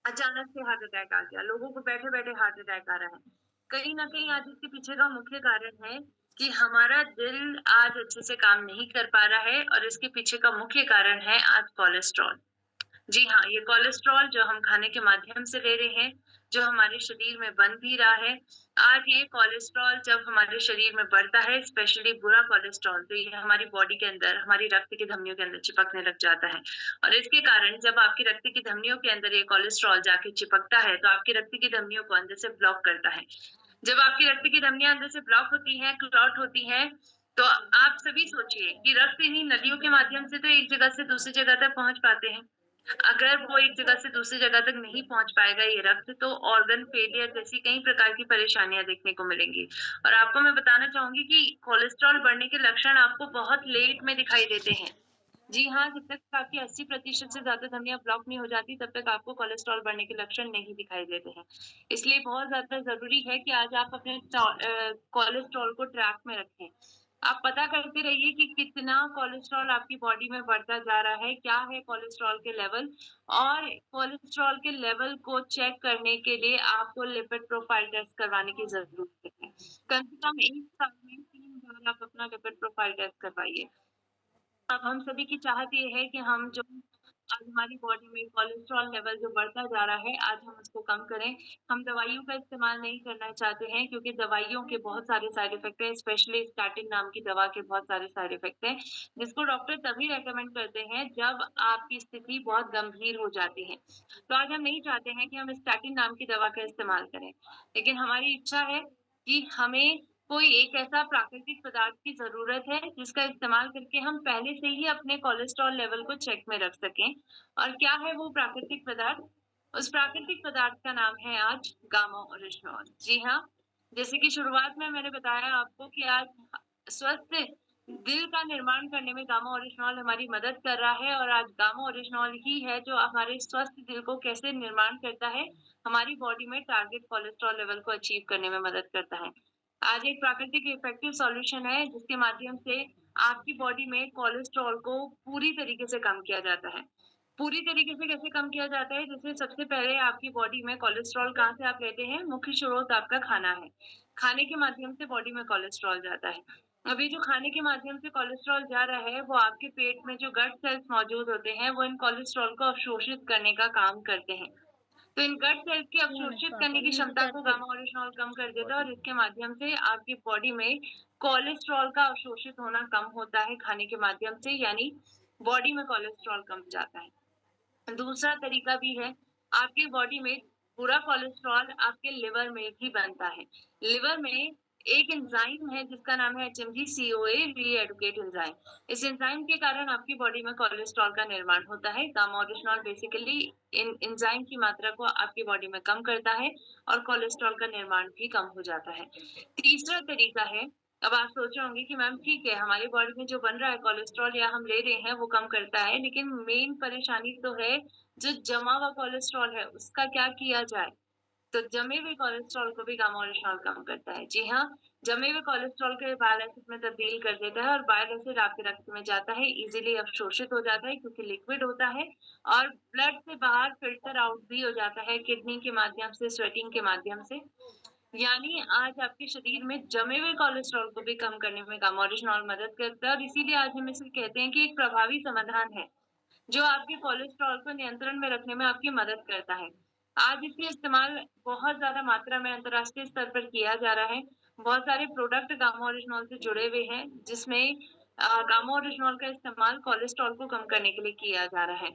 अचानक से heart attack आ गया, लोगों को बैठे-बैठे हार्ट अटैक आ रहा है। कहीं न कहीं आज इसके पीछे का मुख्य कारण है कि हमारा दिल आज अच्छे से काम नहीं कर पा रहा है और इसके पीछे का मुख्य कारण है आज कोलेस्ट्रॉल। जी हाँ, ये कोलेस्ट्रॉल जो हम खाने के माध्यम से ले रहे हैं, जो हमारे शरीर में बन भी रहा है, आज ये कोलेस्ट्रॉल जब हमारे शरीर में बढ़ता है, स्पेशली बुरा कोलेस्ट्रॉल, तो ये हमारी बॉडी के अंदर, हमारी रक्त की धमनियों के अंदर चिपकने लग जाता है। और इसके कारण जब आपकी रक्त की धमनियों के अंदर ये कोलेस्ट्रॉल जाके चिपकता है, तो आपकी रक्त की धमनियों को अंदर से ब्लॉक करता है। जब आपकी रक्त की धमनियाँ अंदर से ब्लॉक होती हैं, क्लॉट होती हैं, तो आप सभी सोचिए कि रक्त इन्हीं नलियों के माध्यम से तो एक जगह से दूसरी जगह तक पहुँच पाते हैं। अगर वो एक जगह से दूसरी जगह तक नहीं पहुँच पाएगा ये रक्त, तो ऑर्गन फेलियर जैसी कई प्रकार की परेशानियाँ देखने को मिलेंगी। और आपको मैं बताना चाहूँगी कि कोलेस्ट्रॉल बढ़ने के लक्षण आपको बहुत लेट में दिखाई देते हैं। जी हाँ, जब तक आपकी 80% से ज़्यादा धमनियाँ ब्लॉक नहीं हो जाती, तब तक आपको कोलेस्ट्रॉल बढ़ने के लक्षण नहीं दिखाई देते हैं। इसलिए बहुत ज़्यादा ज़रूरी है कि आज आप अपने कोलेस्ट्रॉल को ट्रैक में रखें। आप पता करते रहिए कि कितना कोलेस्ट्रॉल आपकी बॉडी में बढ़ता जा रहा है, क्या है कोलेस्ट्रॉल के लेवल, और कोलेस्ट्रॉल के लेवल को चेक करने के लिए आपको लिपिड प्रोफाइल टेस्ट करवाने की ज़रूरत है। कम से कम 1 साल में 3 बार आप अपना लिपिड प्रोफाइल टेस्ट करवाइए। अब हम सभी की चाहत ये है कि हम जो आज हमारी बॉडी में कोलेस्ट्रॉल लेवल जो बढ़ता जा रहा है, आज हम उसको कम करें। हम दवाइयों का इस्तेमाल नहीं करना चाहते हैं क्योंकि दवाइयों के बहुत सारे साइड इफ़ेक्ट हैं, स्पेशली स्टैटिन नाम की दवा के बहुत सारे साइड इफ़ेक्ट हैं, जिसको डॉक्टर तभी रिकमेंड करते हैं जब आपकी स्थिति बहुत गंभीर हो जाती है। तो आज हम नहीं चाहते हैं कि हम स्टैटिन नाम की दवा का इस्तेमाल करें, लेकिन हमारी इच्छा है कि हमें कोई एक ऐसा प्राकृतिक पदार्थ की ज़रूरत है, जिसका इस्तेमाल करके हम पहले से ही अपने कोलेस्ट्रॉल लेवल को चेक में रख सकें। और क्या है वो प्राकृतिक पदार्थ? उस प्राकृतिक पदार्थ का नाम है आज गामा ओरिजिनॉल। जी हाँ, जैसे कि शुरुआत में मैंने बताया आपको कि आज स्वस्थ दिल का निर्माण करने में गामा ओरिजिनॉल हमारी मदद कर रहा है, और आज गामा ओरिजिनॉल ही है जो हमारे स्वस्थ दिल को कैसे निर्माण करता है, हमारी बॉडी में टारगेट कोलेस्ट्रॉल लेवल को अचीव करने में मदद करता है। आज एक प्राकृतिक इफेक्टिव सॉल्यूशन है जिसके माध्यम से आपकी बॉडी में कोलेस्ट्रॉल को पूरी तरीके से कम किया जाता है। पूरी तरीके से कैसे कम किया जाता है? जैसे सबसे पहले आपकी बॉडी में कोलेस्ट्रॉल कहाँ से आप लेते हैं? मुख्य स्रोत आपका खाना है। खाने के माध्यम से बॉडी में कोलेस्ट्रॉल जाता है। अभी जो खाने के माध्यम से कोलेस्ट्रॉल जा रहा है, वो आपके पेट में जो गट सेल्स मौजूद होते हैं, वो इन कोलेस्ट्रॉल को अवशोषित करने का काम करते हैं। तो इन गट सेल्स की अवशोषित करने की क्षमता को गामा ओरिजिनॉल कम कर देता है, और इसके माध्यम से आपकी बॉडी में कोलेस्ट्रॉल का अवशोषित होना कम होता है खाने के माध्यम से, यानी बॉडी में कोलेस्ट्रॉल कम जाता है। दूसरा तरीका भी है, आपकी बॉडी में बुरा कोलेस्ट्रॉल आपके लिवर में भी बनता है। लिवर में एक एंजाइम है जिसका नाम है HMG-CoA री-एडुकेट एंजाइम। इस एंजाइम के कारण आपकी बॉडी में कोलेस्ट्रॉल का निर्माण होता है। गामा ओरिजिनॉल बेसिकली इन एंजाइम की मात्रा को आपकी बॉडी में कम करता है और कोलेस्ट्रॉल का निर्माण भी कम हो जाता है। तीसरा तरीका है, अब आप सोच रहे होंगे कि मैम ठीक है, हमारी बॉडी में जो बन रहा है कोलेस्ट्रॉल या हम ले रहे हैं वो कम करता है, लेकिन मेन परेशानी तो है जो जमा हुआ कोलेस्ट्रॉल है उसका क्या किया जाए? तो जमे हुए कोलेस्ट्रॉल को भी गामा ओरिजिनॉल कम करता है। जी हाँ, जमे हुए कोलेस्ट्रॉल को ये बाइल एसिड में तब्दील कर देता है और बाइल एसिड आपके रक्त में जाता है, इज़िली अवशोषित हो जाता है क्योंकि लिक्विड होता है, और ब्लड से बाहर फ़िल्टर आउट भी हो जाता है किडनी के माध्यम से, स्वेटिंग के माध्यम से। यानी आज आपके शरीर में जमे हुए कोलेस्ट्रॉल को भी कम करने में गामा ओरिजिनॉल मदद करता है, और इसीलिए आज हम इसे कहते हैं कि एक प्रभावी समाधान है, जो आपके कोलेस्ट्रॉल को नियंत्रण में रखने में आपकी मदद करता है। आज इसका इस्तेमाल बहुत ज़्यादा मात्रा में अंतर्राष्ट्रीय स्तर पर किया जा रहा है। बहुत सारे प्रोडक्ट गामा ओरिजिनॉल से जुड़े हुए हैं, जिसमें गामा ओरिजिनॉल का इस्तेमाल कोलेस्ट्रॉल को कम करने के लिए किया जा रहा है।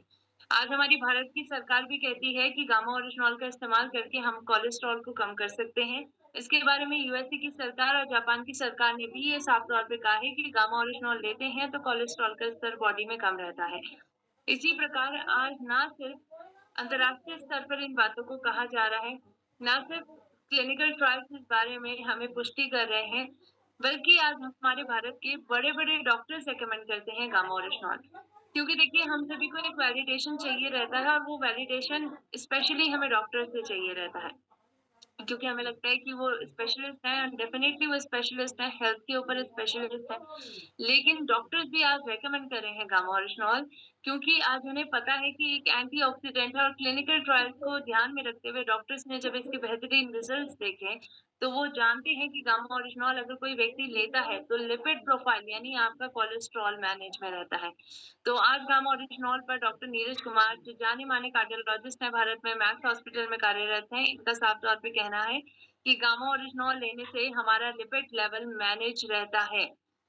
आज हमारी भारत की सरकार भी कहती है कि गामा ओरिजिनॉल का इस्तेमाल करके हम कोलेस्ट्रॉल को कम कर सकते हैं। इसके बारे में यूएसए की सरकार और जापान की सरकार ने भी ये साफ तौर पे कहा है कि गामा ओरिजिनॉल लेते हैं तो कोलेस्ट्रॉल का स्तर बॉडी में कम रहता है। इसी प्रकार आज ना सिर्फ अंतर्राष्ट्रीय स्तर पर इन बातों को कहा जा रहा है, ना सिर्फ क्लिनिकल ट्रायल्स इस बारे में हमें पुष्टि कर रहे हैं, बल्कि आज हमारे भारत के बड़े-बड़े डॉक्टर्स रिकमेंड करते हैं गामा ओरिजिनॉल। क्योंकि देखिए हम सभी को एक वैलिडेशन चाहिए रहता है, और वो वैलिडेशन स्पेशली हमें डॉक्टर से चाहिए रहता है। क्योंकि हमें लगता है कि वो स्पेशलिस्ट हैं, एंड डेफिनिटली वो स्पेशलिस्ट हैं, हेल्थ के ऊपर स्पेशलिस्ट हैं। लेकिन डॉक्टर्स भी आज रिकमेंड कर रहे हैं गामा ओरिजिनॉल, क्योंकि आज उन्हें पता है कि एक एंटीऑक्सीडेंट है और क्लिनिकल ट्रायल्स को ध्यान में रखते हुए डॉक्टर्स ने जब इसके बेहतरीन रिजल्ट्स देखे, तो वो जानते हैं कि गामा ओरिजिनॉल अगर कोई व्यक्ति लेता है, तो लिपिड प्रोफाइल यानी आपका कोलेस्ट्रॉल मैनेज में रहता है। तो आज गामा ओरिजिनॉल पर डॉक्टर नीरज कुमार, जो जाने-माने कार्डियोलॉजिस्ट हैं, भारत में मैक्स हॉस्पिटल में कार्यरत हैं, इनका साफ तौर पे कहना है कि गामा ओरिजिनॉल लेने से हमारा लिपिड लेवल मैनेज रहता है।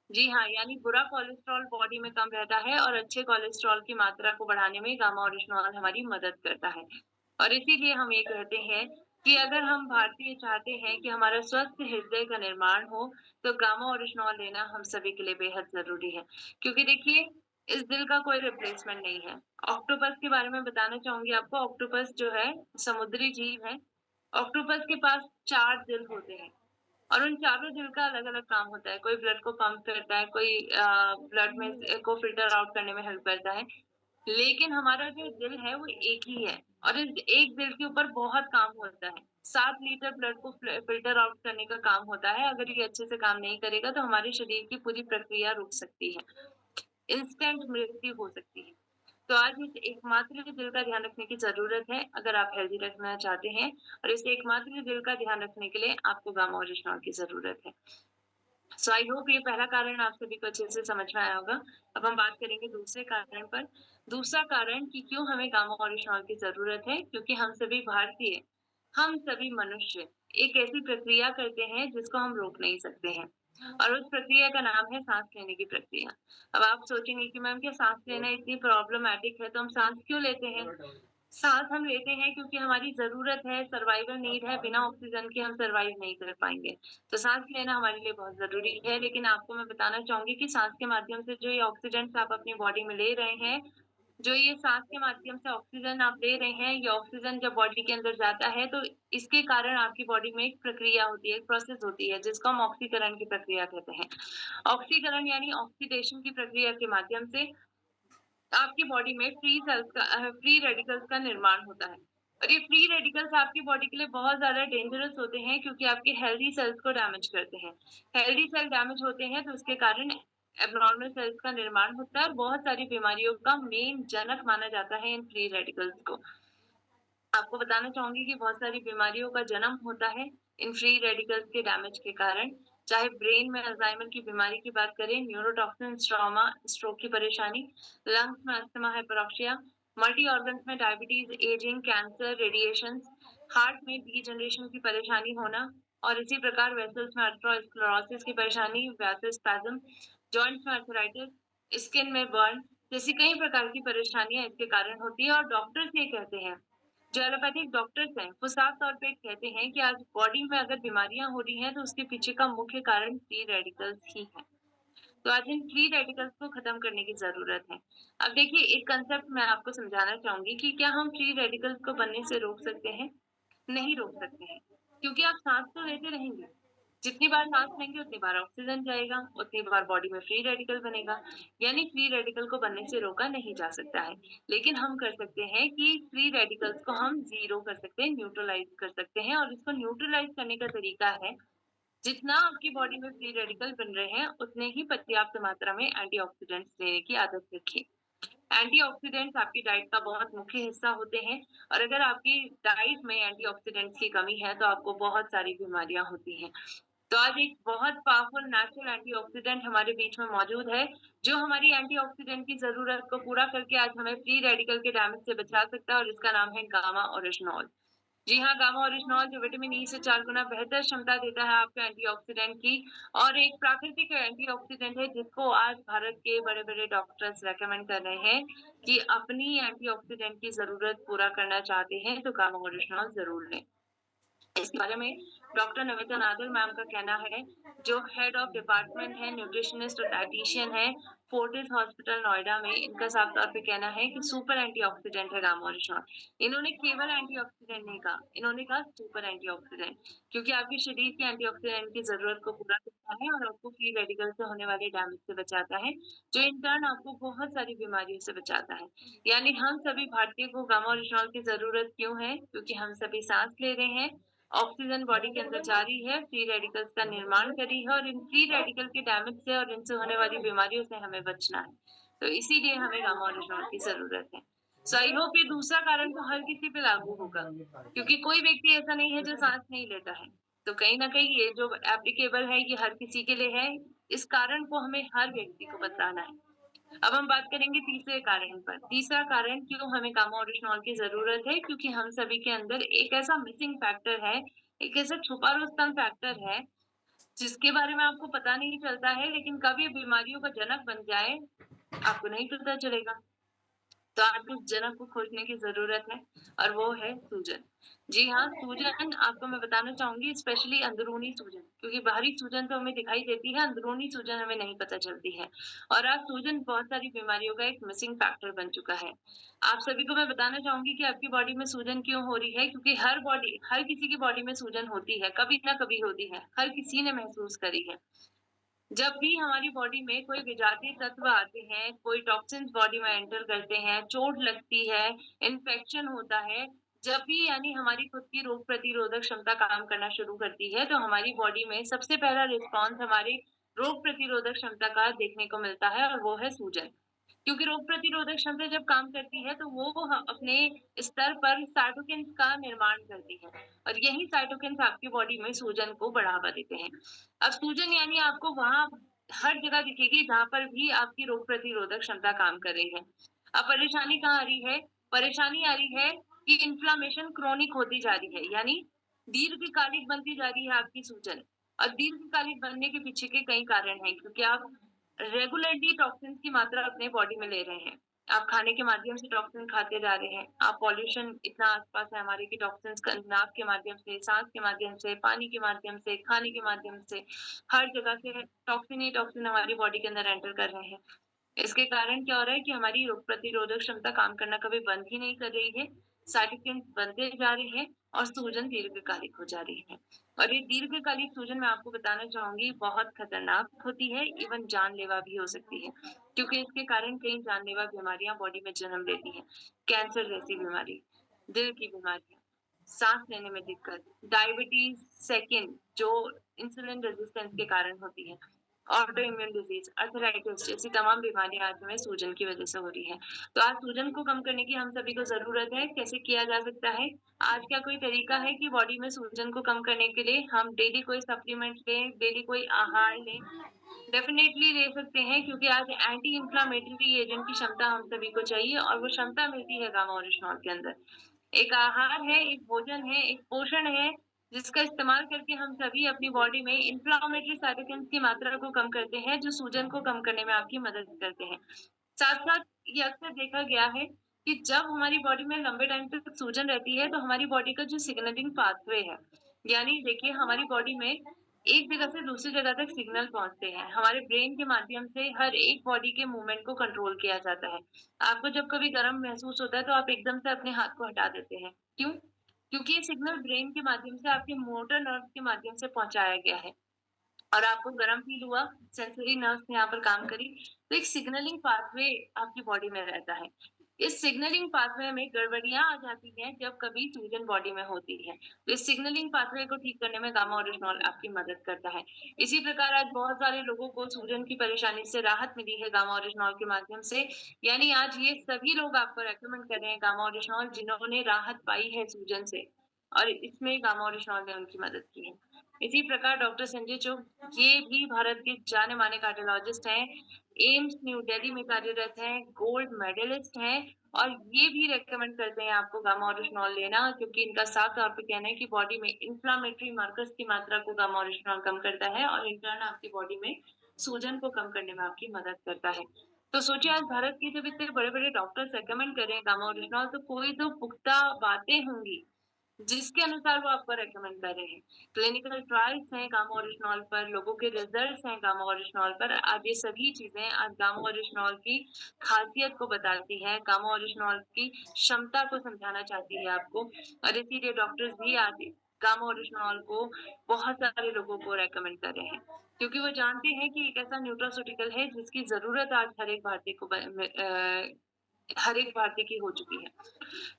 जी हाँ, यानी बुरा कोलेस्ट्रॉल बॉडी में कम रहता है और अच्छे कोलेस्ट्रॉल की मात्रा को बढ़ाने में गामा ओरिजिनॉल हमारी मदद करता है। और इसीलिए हम ये कहते हैं कि अगर हम भारतीय चाहते हैं कि हमारा स्वस्थ हृदय का निर्माण हो, तो गामा ओरिजिनॉल लेना हम सभी के लिए बेहद ज़रूरी है। क्योंकि देखिए, इस दिल का कोई रिप्लेसमेंट नहीं है। ऑक्टोपस के बारे में बताना चाहूँगी आपको, ऑक्टोपस जो है समुद्री जीव है। ऑक्टोपस के पास 4 दिल होते हैं। और उन चारों दिल का अलग-अलग काम होता है। कोई ब्लड को पंप करता है, कोई ब्लड में से को फ़िल्टर आउट करने में हेल्प करता है। लेकिन हमारा जो दिल है वो एक ही है और इस एक दिल के ऊपर बहुत काम होता है। 7 लीटर ब्लड को फ़िल्टर आउट करने का काम होता है। अगर ये अच्छे से काम नहीं करेगा तो हमारे शरीर की पूरी प्रक्रिया रुक सकती है। इंस्टेंट मृत्यु हो सकती है। तो आज इस एकमात्र दिल का ध्यान रखने की ज़रूरत है, अगर आप हेल्दी रखना चाहते हैं और इस एकमात्र दिल का ध्यान रखने के लिए आपको गामा ओरिजिनॉल की ज़रूरत है। सो आई होप ये पहला कारण आप सभी को अच्छे से समझ में आया होगा। अब हम बात करेंगे दूसरे कारण पर। दूसरा कारण कि क्यों हमें गामा ओरिजिनॉल की ज़रूरत है, क्योंकि हम सभी भारतीय, हम सभी मनुष्य एक ऐसी प्रक्रिया करते हैं जिसको हम रोक नहीं सकते हैं और उस प्रक्रिया का नाम है साँस लेने की प्रक्रिया। अब आप सोचेंगे कि मैम क्या साँस लेना इतनी प्रॉब्लमैटिक है, तो हम साँस क्यों लेते हैं? साँस हम लेते हैं क्योंकि हमारी ज़रूरत है, सर्वाइवल नीड है, बिना ऑक्सीजन के हम सर्वाइव नहीं कर पाएँगे। तो साँस लेना हमारे लिए बहुत ज़रूरी है, लेकिन आपको मैं बताना चाहूँगी कि साँस के माध्यम से जो ये ऑक्सीडेंट्स आप अपनी बॉडी में ले रहे हैं, जो ये साँस के माध्यम से ऑक्सीजन आप ले रहे हैं, ये ऑक्सीजन जब बॉडी के अंदर जाता है, तो इसके कारण आपकी बॉडी में एक प्रक्रिया होती है, एक प्रोसेस होती है, जिसको हम ऑक्सीकरण की प्रक्रिया कहते हैं। ऑक्सीकरण यानी ऑक्सीडेशन की प्रक्रिया के माध्यम से आपकी बॉडी में फ्री रेडिकल्स का निर्माण होता है और ये फ्री रेडिकल्स आपकी बॉडी के लिए बहुत ज़्यादा डेंजरस होते हैं क्योंकि आपके हेल्दी सेल्स को डैमेज करते हैं। हेल्दी सेल डैमेज होते हैं तो उसके कारण एब्नॉर्मल सेल्स का निर्माण होता है और बहुत सारी बीमारियों का मेन जनक माना जाता है इन फ्री रेडिकल्स को। आपको बताना चाहूँगी कि बहुत सारी बीमारियों का जन्म होता है इन फ्री रेडिकल्स के डैमेज के कारण। चाहे ब्रेन में अल्ज़ाइमर की बीमारी की बात करें, न्यूरोटॉक्सिन्स, ट्रॉमा, स्ट्रोक की परेशानी, लंग्स में अस्थमा, हाइपरॉक्सिया, मल्टी ऑर्गन्स में diabetes, ageing, cancer, radiations, heart में डीजनरेशन की परेशानी होना और इसी प्रकार वेसल्स में अथेरोस्क्लेरोसिस की परेशानी, वैसोस्पैज़म, जॉइंट्स में आर्थराइटिस, स्किन में बर्न जैसी कई प्रकार की परेशानियाँ इसके कारण होती है और डॉक्टर्स ये कहते हैं, जो एलोपैथिक डॉक्टर्स हैं, वो साफ तौर पे कहते हैं कि आज बॉडी में अगर बीमारियाँ हो रही हैं, तो उसके पीछे का मुख्य कारण फ्री रेडिकल्स ही है। तो आज इन फ्री रेडिकल्स को खत्म करने की ज़रूरत है। अब देखिए एक कांसेप्ट मैं आपको समझाना चाहूँगी कि क्या हम फ्री रेडिकल्स को बनने से रोक सकते हैं? नहीं रोक सकते हैं, क्योंकि आप साँस तो लेते रहेंगे। जितनी बार साँस लेंगे उतनी बार ऑक्सीजन जाएगा, उतनी बार बॉडी में फ्री रेडिकल बनेगा, यानी फ्री रेडिकल को बनने से रोका नहीं जा सकता है। लेकिन हम कर सकते हैं कि फ्री रेडिकल्स को हम ज़ीरो कर सकते हैं, न्यूट्रलाइज़ कर सकते हैं और इसको न्यूट्रलाइज़ करने का तरीका है, जितना आपकी बॉडी में फ्री रेडिकल बन रहे हैं, उतने ही पर्याप्त मात्रा में एंटीऑक्सीडेंट्स लेने की आदत रखिए। एंटीऑक्सीडेंट्स आपकी डाइट का बहुत मुख्य हिस्सा होते हैं और अगर आपकी डाइट में एंटीऑक्सीडेंट्स की कमी है, तो आपको बहुत सारी बीमारियाँ होती हैं। तो आज एक बहुत पावरफुल नेचुरल एंटीऑक्सीडेंट हमारे बीच में मौजूद है, जो हमारी एंटीऑक्सीडेंट की ज़रूरत को पूरा करके आज हमें फ्री रेडिकल के डैमेज से बचा सकता है और इसका नाम है गामा ओरिजिनॉल। जी हाँ, गामा ओरिजिनॉल जो विटामिन ई से 4 गुना बेहतर क्षमता देता है आपको एंटीऑक्सीडेंट की और एक प्राकृतिक एंटीऑक्सीडेंट है जिसको आज भारत के बड़े-बड़े डॉक्टर्स रिकमेंड कर रहे हैं कि अपनी एंटीऑक्सीडेंट की ज़रूरत पूरा करना चाहते हैं तो गामा ओरिजिनॉल ज़रूर लें। इसके बारे में डॉक्टर नमिता नागल मैम का कहना है, जो हेड ऑफ डिपार्टमेंट है, न्यूट्रिशनिस्ट और डायटीशियन है, फोर्टिस हॉस्पिटल नोएडा में, इनका साफ तौर पे कहना है कि सुपर एंटीऑक्सीडेंट है गामा ओरिजिनॉल। इन्होंने केवल एंटीऑक्सीडेंट नहीं कहा, इन्होंने कहा सुपर एंटीऑक्सीडेंट, क्योंकि आपके शरीर के एंटीऑक्सीडेंट की ज़रूरत को पूरा करता है और आपको फ्री रेडिकल से होने वाले डैमेज से बचाता है, जो इन टर्न आपको बहुत सारी बीमारियों से बचाता है। यानी हम सभी भारतीय को गामा ओरिजिनॉल की ज़रूरत क्यों है? क्योंकि हम सभी साँस ले रहे हैं, ऑक्सीजन बॉडी के अंदर जा रही है, फ्री रेडिकल्स का निर्माण कर रही है और इन फ्री रेडिकल के डैमेज से और इनसे होने वाली बीमारियों से हमें बचना है। तो इसीलिए हमें गामा ओरिजिनॉल की ज़रूरत है। सो आई होप ये दूसरा कारण तो हर किसी पे लागू होगा, क्योंकि कोई व्यक्ति ऐसा नहीं है जो साँस नहीं लेता है। तो कहीं न कहीं ये जो एप्लीकेबल है, ये हर किसी के लिए है। इस कारण को हमें हर व्यक्ति को बताना है। अब हम बात करेंगे तीसरे कारण पर। तीसरा कारण क्यों हमें गामा ओरिजिनॉल की ज़रूरत है, क्योंकि हम सभी के अंदर एक ऐसा मिसिंग फैक्टर है, एक ऐसा छुपा रुस्तम फैक्टर है, जिसके बारे में आपको पता नहीं चलता है, लेकिन कब ये बीमारियों का जनक बन जाए, आपको नहीं पता चलेगा। तो आपको उस जनक को खोजने की ज़रूरत है और वो है सूजन। जी हाँ, सूजन आपको मैं बताना चाहूँगी, स्पेशली अंदरूनी सूजन, क्योंकि बाहरी सूजन तो हमें दिखाई देती है, अंदरूनी सूजन हमें नहीं पता चलती है। और आज सूजन बहुत सारी बीमारियों का एक मिसिंग फैक्टर बन चुका है। आप सभी को मैं बताना चाहूँगी कि आपकी बॉडी में सूजन क्यों हो रही है, क्योंकि हर किसी की बॉडी में सूजन होती है, कभी ना कभी होती है, हर किसी ने महसूस करी है। जब भी हमारी बॉडी में कोई विजातीय तत्व आते हैं, कोई टॉक्सिन्स बॉडी में एंटर करते हैं, चोट लगती है, इन्फेक्शन होता है, जब भी यानी हमारी खुद की रोग प्रतिरोधक क्षमता काम करना शुरू करती है, तो हमारी बॉडी में सबसे पहला रिस्पॉन्स हमारी रोग प्रतिरोधक क्षमता का देखने को मिलता है और वो है सूजन। क्योंकि रोग प्रतिरोधक क्षमता जब काम करती है, तो वो अपने स्तर पर साइटोकिन्स का निर्माण करती है और यही साइटोकिन्स आपकी बॉडी में सूजन को बढ़ावा देते हैं। अब सूजन यानी आपको वहाँ हर जगह दिखेगी जहाँ पर भी आपकी रोग प्रतिरोधक क्षमता काम कर रही है। अब परेशानी कहाँ आ रही है? परेशानी आ रही है कि इन्फ्लेमेशन क्रोनिक होती जा रही है, यानी दीर्घकालिक बनती जा रही है आपकी सूजन। और दीर्घकालिक बनने के पीछे के कई कारण हैं, क्योंकि आप रेगुलरली टॉक्सिन्स की मात्रा अपने बॉडी में ले रहे हैं। आप खाने के माध्यम से टॉक्सिन खाते जा रहे हैं। आप पॉल्यूशन इतना आस-पास है हमारे कि टॉक्सिन्स का नाक के माध्यम से, साँस के माध्यम से, पानी के माध्यम से, खाने के माध्यम से, हर जगह से टॉक्सिन ही टॉक्सिन हमारी बॉडी के अंदर एंटर कर रहे हैं। इसके कारण क्या हो रहा है कि हमारी रोग प्रतिरोधक क्षमता काम करना कभी बंद ही नहीं कर रही है। साइटोकिन्स बनते जा रहे हैं और सूजन दीर्घकालिक हो जा रही है। और ये दीर्घकालिक सूजन मैं आपको बताना चाहूँगी बहुत खतरनाक होती है, इवन जानलेवा भी हो सकती है। क्योंकि इसके कारण कई जानलेवा बीमारियाँ बॉडी में जन्म लेती हैं। कैंसर जैसी बीमारी, दिल की बीमारियाँ, साँस लेने में दिक्कत, डायबिटीज़ सेकंड जो इंसुलिन रेज़िस्टेंस के कारण होती है। ऑटो इम्यून डिजीज, अर्थराइटिस जैसी तमाम बीमारियां आज हमें सूजन की वजह से हो रही है। तो आज सूजन को कम करने की हम सभी को जरूरत है। कैसे किया जा सकता है? आज क्या कोई तरीका है कि बॉडी में सूजन को कम करने के लिए हम डेली कोई सप्लीमेंट लें, डेली कोई आहार लें? डेफिनेटली ले सकते हैं, क्योंकि आज एंटी इंफ्लेमेटरी एजेंट की क्षमता हम सभी को चाहिए और वो क्षमता मिलती है गामा ओरिजिनॉल के अंदर। एक आहार है, एक भोजन है, एक पोषण है, जिसका इस्तेमाल करके हम सभी अपनी बॉडी में इन्फ्लेमेटरी साइटोकिन्स की मात्रा को कम करते हैं, जो सूजन को कम करने में आपकी मदद करते हैं। साथ-साथ ये अक्सर देखा गया है कि जब हमारी बॉडी में लंबे टाइम तक सूजन रहती है, तो हमारी बॉडी का जो सिग्नलिंग पाथवे है, यानी देखिए हमारी बॉडी में एक जगह से दूसरी जगह तक सिग्नल पहुँचते हैं। हमारे ब्रेन के माध्यम से हर एक बॉडी के मूवमेंट को कंट्रोल किया जाता है। आपको जब कभी गरम महसूस होता है, तो आप एकदम से अपने हाथ को हटा देते हैं। क्यों? क्योंकि ये सिग्नल ब्रेन के माध्यम से आपके मोटर नर्व के माध्यम से पहुँचाया गया है। और आपको गरम फ़ील हुआ, सेंसरी नर्व्स ने यहाँ पर काम करी, तो एक सिग्नलिंग पाथवे आपकी बॉडी में रहता है। इस सिग्नलिंग पाथवे में गड़बड़ियाँ आ जाती हैं जब कभी सूजन बॉडी में होती है। तो इस सिग्नलिंग पाथवे को ठीक करने में गामा ओरिजिनॉल आपकी मदद करता है। इसी प्रकार आज बहुत सारे लोगों को सूजन की परेशानी से राहत मिली है गामा ओरिजिनॉल के माध्यम से। यानी आज ये सभी लोग आपको रिकमेंड कर रहे हैं गामा ओरिजिनॉल, जिन्होंने राहत पाई है सूजन से और इसमें गामा ओरिजिनॉल ने उनकी मदद की है। इसी प्रकार डॉक्टर संजय चोक, ये भी भारत के जाने-माने कार्डियोलॉजिस्ट हैं, एम्स न्यू दिल्ली में कार्यरत हैं, गोल्ड मेडलिस्ट हैं और ये भी रिकमेंड करते हैं आपको गामा ओरिजिनॉल लेना, क्योंकि इनका साफ तौर पे कहना है कि बॉडी में इन्फ्लेमेटरी मार्कर्स की मात्रा को गामा ओरिजिनॉल कम करता है और इन टर्न आपकी बॉडी में सूजन को कम करने में आपकी मदद करता है। तो सोचिए आज भारत के जब इतने बड़े-बड़े डॉक्टर्स रिकमेंड कर रहे हैं गामा ओरिजिनॉल, तो कोई तो पुख्ता बातें होंगी जिसके अनुसार वो आपको रिकमेंड कर रहे हैं। क्लिनिकल ट्रायल्स हैं गामा ओरिजिनॉल पर, लोगों के रिजल्ट्स हैं गामा ओरिजिनॉल पर। आज ये सभी चीज़ें आज गामा ओरिजिनॉल की ख़ासियत को बताती हैं, गामा ओरिजिनॉल की क्षमता को समझाना चाहती है आपको और इसीलिए डॉक्टर्स भी आज गामा ओरिजिनॉल को बहुत सारे लोगों को रिकमेंड कर रहे हैं। क्योंकि वो जानते हैं कि एक ऐसा न्यूट्रास्यूटिकल है जिसकी ज़रूरत आज हर एक भारतीय की हो चुकी है।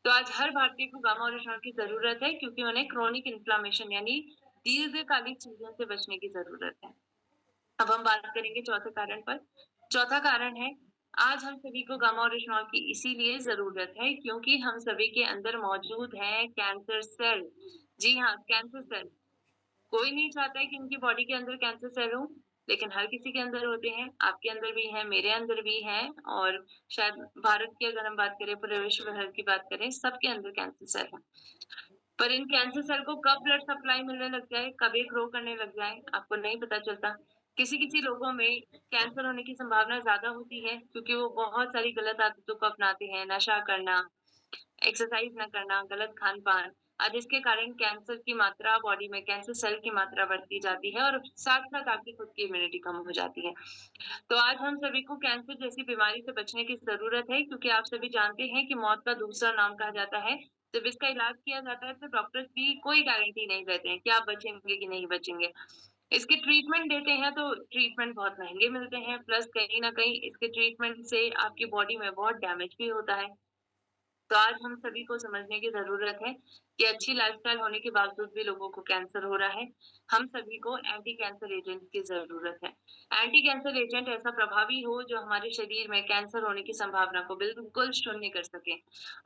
तो आज हर भारतीय को गामा ओरिजिनॉल की ज़रूरत है, क्योंकि उन्हें क्रोनिक इन्फ्लेमेशन यानी दीर्घकालिक चीज़ों से बचने की ज़रूरत है। अब हम बात करेंगे चौथे कारण पर। चौथा कारण है आज हम सभी को गामा और रेशनॉल की इसीलिए ज़रूरत है क्योंकि हम सभी के अंदर मौजूद है कैंसर सेल। जी हाँ, कैंसर सेल। कोई नहीं चाहता है कि उनकी बॉडी के अंदर कैंसर सेल हो, लेकिन हर किसी के अंदर होते हैं। आपके अंदर भी हैं, मेरे अंदर भी हैं और शायद भारत की अगर हम बात करें, पूरे विश्व भर की बात करें, सबके अंदर कैंसर सेल है। पर इन कैंसर सेल को कब ब्लड सप्लाई मिलने लग जाए, कब ये ग्रो करने लग जाए, आपको नहीं पता चलता। किसी-किसी लोगों में कैंसर होने की संभावना ज़्यादा होती है क्योंकि वो बहुत सारी गलत आदतों को अपनाते हैं, नशा करना, एक्सरसाइज ना करना, गलत खान-पान, जिसके कारण कैंसर की मात्रा बॉडी में कैंसर सेल की मात्रा बढ़ती जाती है और साथ-साथ आपकी खुद की इम्यूनिटी कम हो जाती है। तो आज हम सभी को कैंसर जैसी बीमारी से बचने की ज़रूरत है क्योंकि आप सभी जानते हैं कि मौत का दूसरा नाम कहा जाता है। जब इसका इलाज किया जाता है तो डॉक्टर्स भी कोई गारंटी नहीं देते हैं कि आप बचेंगे कि नहीं बचेंगे। इसके ट्रीटमेंट देते हैं तो ट्रीटमेंट बहुत महँगे मिलते हैं प्लस कहीं न कहीं इसके ट्रीटमेंट से आपकी बॉडी में बहुत डैमेज भी होता है। तो आज हम सभी को समझने की ज़रूरत है कि अच्छी लाइफ़स्टाइल होने के बावजूद भी लोगों को कैंसर हो रहा है। हम सभी को एंटी कैंसर एजेंट की ज़रूरत है। एंटी कैंसर एजेंट ऐसा प्रभावी हो जो हमारे शरीर में कैंसर होने की संभावना को बिल्कुल शून्य कर सके।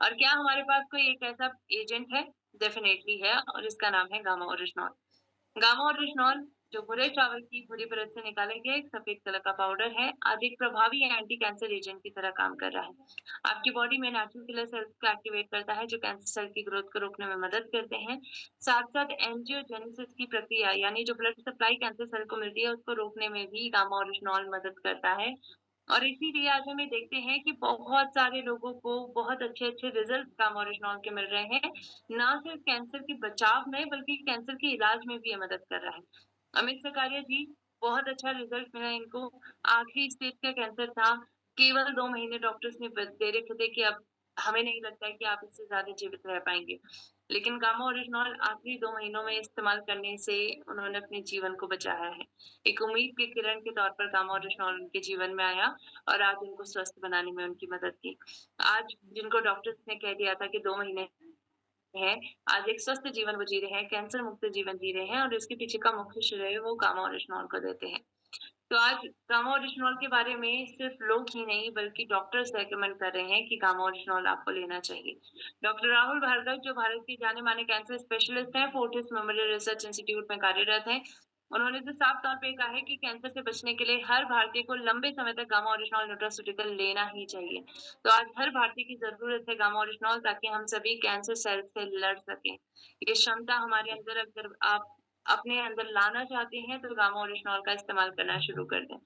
और क्या हमारे पास कोई एक ऐसा एजेंट है? डेफ़िनेटली है और इसका नाम है गामा ओरिजिनॉल। गामा और रिश्नॉल जो भुरे चावल की भूरी परत से निकाला गया एक सफेद कलर का पाउडर है, आज एक प्रभावी एंटी कैंसर एजेंट की तरह काम कर रहा है। आपकी बॉडी में नेचुरल किलर सेल्स को एक्टिवेट करता है जो कैंसर सेल की ग्रोथ को रोकने में मदद करते हैं। साथ-साथ एंजियोजेनेसिस की प्रक्रिया यानी जो ब्लड सप्लाई कैंसर सेल को मिलती है उसको रोकने में भी गामा और रिश्नॉल मदद करता है। और इसीलिए आज हम ये देखते हैं कि बहुत सारे लोगों को बहुत अच्छे-अच्छे रिज़ल्ट गामा और रिश्नॉल के मिल रहे हैं। ना सिर्फ कैंसर के बचाव में बल्कि कैंसर के इलाज में भी ये मदद कर रहा है। अमित सकारिया जी, बहुत अच्छा रिज़ल्ट मिला इनको। आखिरी स्टेज का कैंसर था। केवल 2 महीने डॉक्टर्स ने ब दे रखे थे कि अब हमें नहीं लगता है कि आप इससे ज़्यादा जीवित रह पाएँगे। लेकिन गामा ओरिजिनॉल आखिरी 2 महीनों में इस्तेमाल करने से उन्होंने अपने जीवन को बचाया है। एक उम्मीद की किरण के तौर पर गामा ओरिजिनॉल उनके जीवन में आया और आज उनको स्वस्थ बनाने में उनकी मदद की। आज जिनको डॉक्टर्स ने कह दिया था कि 2 महीने हैं, आज एक स्वस्थ जीवन वो जी रहे हैं, कैंसर मुक्त जीवन जी रहे हैं और इसके पीछे का मुख्य श्रेय वो गामा ओरिजिनॉल को देते हैं। तो आज गामा ओरिजिनॉल के बारे में सिर्फ लोग ही नहीं बल्कि डॉक्टर्स रिकमेंड कर रहे हैं कि गामा ओरिजिनॉल आपको लेना चाहिए। डॉक्टर राहुल भार्गव जो भारत के जाने-माने कैंसर स्पेशलिस्ट हैं, फोर्टिस मेमोरियल रिसर्च इंस्टीट्यूट में कार्यरत हैं। उन्होंने तो साफ तौर पे कहा है कि कैंसर से बचने के लिए हर भारतीय को लंबे समय तक गामा ओरिजिनॉल न्यूट्रास्यूटिकल लेना ही चाहिए। तो आज हर भारतीय की ज़रूरत है गामा ओरिजिनॉल ताकि हम सभी कैंसर सेल से लड़ सकें। ये क्षमता हमारे अंदर अगर आप अपने अंदर लाना चाहते हैं तो गामा ओरिजिनॉल का इस्तेमाल करना शुरू कर दें।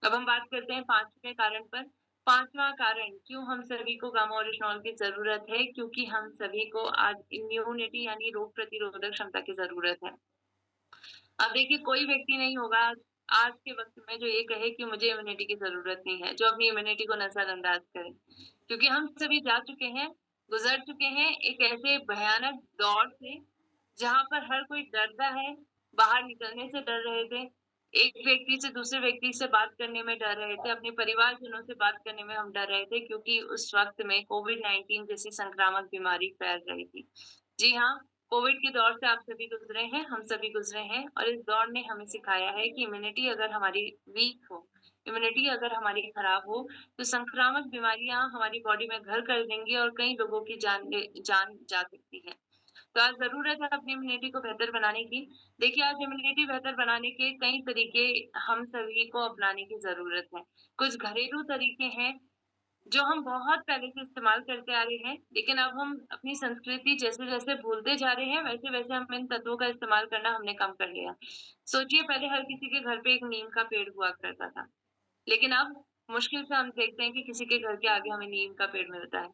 अब हम बात करते हैं 5वें कारण पर। 5वां कारण क्यों हम सभी को गामा ओरिजिनॉल की ज़रूरत है क्योंकि हम सभी को आज इम्यूनिटी यानी रोग प्रतिरोधक क्षमता की ज़रूरत है। अब देखिए कोई व्यक्ति नहीं होगा आज के वक़्त में जो ये कहे कि मुझे इम्यूनिटी की ज़रूरत नहीं है, जो अपनी इम्यूनिटी को नज़रअंदाज करे। क्योंकि हम सभी जा चुके हैं, गुज़र चुके हैं एक ऐसे भयानक दौर से, जहाँ पर हर कोई डरता है, बाहर निकलने से डर रहे थे, एक व्यक्ति से दूसरे व्यक्ति से बात करने में डर रहे थे, अपने परिवारजनों से बात करने में हम डर रहे थे क्योंकि उस वक़्त में कोविड-19 जैसी संक्रामक बीमारी फैल रही थी। जी हाँ, कोविड के दौर से आप सभी गुज़रे हैं, हम सभी गुज़रे हैं और इस दौर ने हमें सिखाया है कि इम्यूनिटी अगर हमारी वीक हो, इम्यूनिटी अगर हमारी खराब हो, तो संक्रामक बीमारियाँ हमारी बॉडी में घर कर देंगी और कई लोगों की जान जा सकती है। तो आज ज़रूरत है अपनी इम्यूनिटी को बेहतर बनाने की। देखिए, आज इम्यूनिटी बेहतर बनाने के कई तरीके हम सभी को अपनाने की ज़रूरत है। कुछ घरेलू तरीके हैं जो हम बहुत पहले से इस्तेमाल करते आ रहे हैं, लेकिन अब हम अपनी संस्कृति जैसे-जैसे भूलते जा रहे हैं, वैसे-वैसे हम इन तत्वों का इस्तेमाल करना हमने कम कर लिया। सोचिए पहले हर किसी के घर पे एक नीम का पेड़ हुआ करता था, लेकिन अब मुश्किल से हम देखते हैं कि किसी के घर के आगे हमें नीम का पेड़ मिलता है।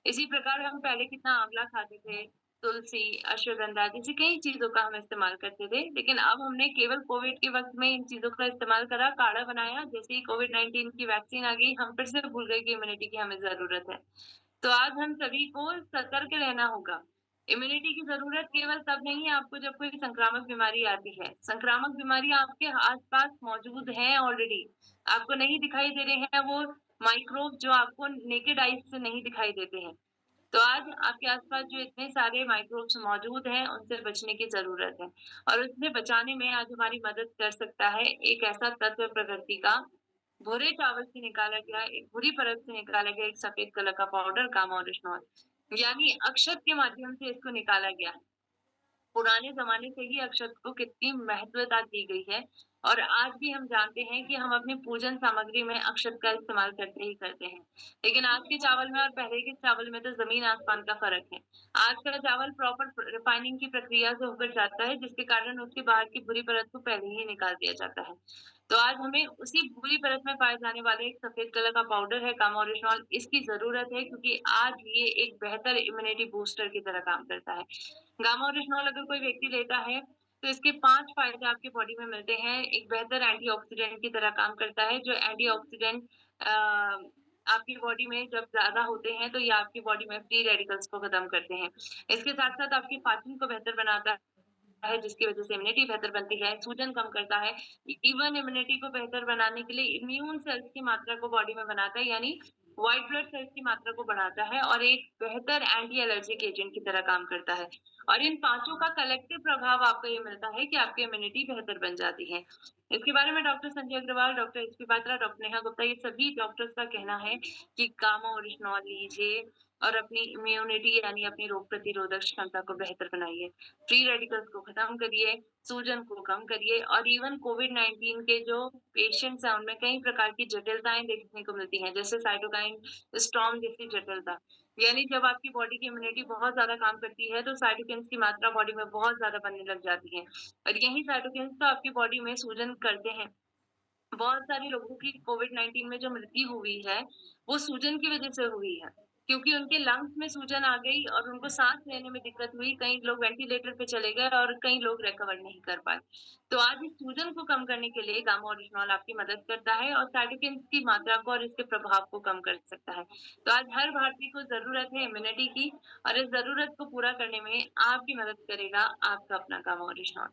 इसी प्रकार हम पहले कितना आंवला खाते थे, तुलसी, अश्वगंधा जैसी कई चीज़ों का हम इस्तेमाल करते थे, लेकिन अब हमने केवल कोविड के वक़्त में इन चीज़ों का इस्तेमाल करा, काढ़ा बनाया, जैसे ही कोविड-19 की वैक्सीन आ गई, हम फिर से भूल गए कि इम्यूनिटी की हमें ज़रूरत है। तो आज हम सभी को सतर्क रहना होगा। इम्यूनिटी की ज़रूरत केवल तब नहीं है आपको जब कोई संक्रामक बीमारी आती है। संक्रामक बीमारियाँ आपके आस-पास मौजूद हैं ऑलरेडी। आपको नहीं दिखाई दे रहे हैं वो माइक्रोब जो आपको नेकेड आइज़ से नहीं दिखाई देते हैं। तो आज आपके आस-पास जो इतने सारे माइक्रोब्स मौजूद हैं, उनसे बचने की ज़रूरत है और उससे बचाने में आज हमारी मदद कर सकता है एक ऐसा तत्व प्रकृति का भूरे चावल से निकाला गया, एक भूरी परत से निकाला गया एक सफ़ेद कलर का पाउडर गामा ओरिजिनॉल, यानी अक्षत के माध्यम से इसको निकाला गया। पुराने ज़माने से ही अक्षत को कितनी महत्वता दी गई है और आज भी हम जानते हैं कि हम अपनी पूजन सामग्री में अक्षत का इस्तेमाल करते ही करते हैं। लेकिन आज के चावल में और पहले के चावल में तो ज़मीन-आसमान का फ़र्क है। आज का चावल प्रॉपर रिफाइनिंग की प्रक्रिया से होकर जाता है, जिसके कारण उसके बाहर की बुरी परत को पहले ही निकाल दिया जाता है। तो आज हमें उसी बुरी परत में पाए जाने वाले एक सफ़ेद कलर का पाउडर है गामा ओरिजिनॉल, इसकी ज़रूरत है क्योंकि आज ये एक बेहतर इम्यूनिटी बूस्टर की तरह काम करता है। गामा ओरिजिनॉल अगर कोई व्यक्ति लेता है, तो इसके 5 फ़ायदे आपकी बॉडी में मिलते हैं। एक बेहतर एंटीऑक्सीडेंट की तरह काम करता है, जो एंटीऑक्सीडेंट आपकी बॉडी में जब ज़्यादा होते हैं, तो ये आपकी बॉडी में फ्री रेडिकल्स को खत्म करते हैं। इसके साथ-साथ आपके पाचन को बेहतर बनाता है, जिसकी वजह से इम्यूनिटी बेहतर बनती है, सूजन कम करता है। इवन इम्यूनिटी को बेहतर बनाने के लिए इम्यून सेल्स की मात्रा को बॉडी में बनाता है, यानी व्हाइट ब्लड सेल्स की मात्रा को बढ़ाता है और एक बेहतर एंटी एलर्जिक एजेंट की तरह काम करता है। और इन पाँचों का कलेक्टिव प्रभाव आपको ये मिलता है कि आपकी इम्यूनिटी बेहतर बन जाती है। इसके बारे में doctor Sanjay Agarwal, doctor HP Patra, doctor Neha Gupta ये सभी डॉक्टर्स का कहना है कि गामा ओरिजिनॉल लीजिए और अपनी इम्यूनिटी यानी अपनी रोग प्रतिरोधक क्षमता को बेहतर बनाइए। फ्री रेडिकल्स को खत्म करिए, सूजन को कम करिए और इवन कोविड-19 के जो पेशेंट्स हैं, उनमें कई प्रकार की जटिलताएँ देखने को मिलती हैं, जैसे साइटोकाइन स्टॉर्म जैसी जटिलता। यानी जब आपकी बॉडी की इम्यूनिटी बहुत ज़्यादा काम करती है, तो साइटोकिन्स की मात्रा बॉडी में बहुत ज़्यादा बनने लग जाती है और यही साइटोकिन्स तो आपकी बॉडी में सूजन करते हैं। बहुत सारे लोगों की कोविड-19 में जो मृत्यु हुई है, वो सूजन की वज़ह से हुई है, क्योंकि उनके लंग्स में सूजन आ गई और उनको साँस लेने में दिक्कत हुई, कई लोग वेंटिलेटर पे चले गए और कई लोग रिकवर नहीं कर पाए। तो आज इस सूजन को कम करने के लिए गामा ओरिजिनॉल आपकी मदद करता है और साइटोकिन्स की मात्रा को और इसके प्रभाव को कम कर सकता है। तो आज हर भारतीय को ज़रूरत है इम्यूनिटी की और इस ज़रूरत को पूरा करने में आपकी मदद करेगा आपका अपना गामा ओरिजिनॉल।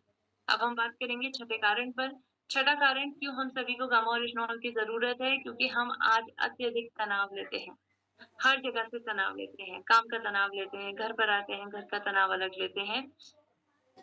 अब हम बात करेंगे छठे कारण पर। छठा कारण क्यों हम सभी को गामा ओरिजिनॉल की ज़रूरत है, क्योंकि हम आज अत्यधिक तनाव लेते हैं। हर जगह से तनाव लेते हैं, काम का तनाव लेते हैं, घर पर आते हैं, घर का तनाव अलग लेते हैं।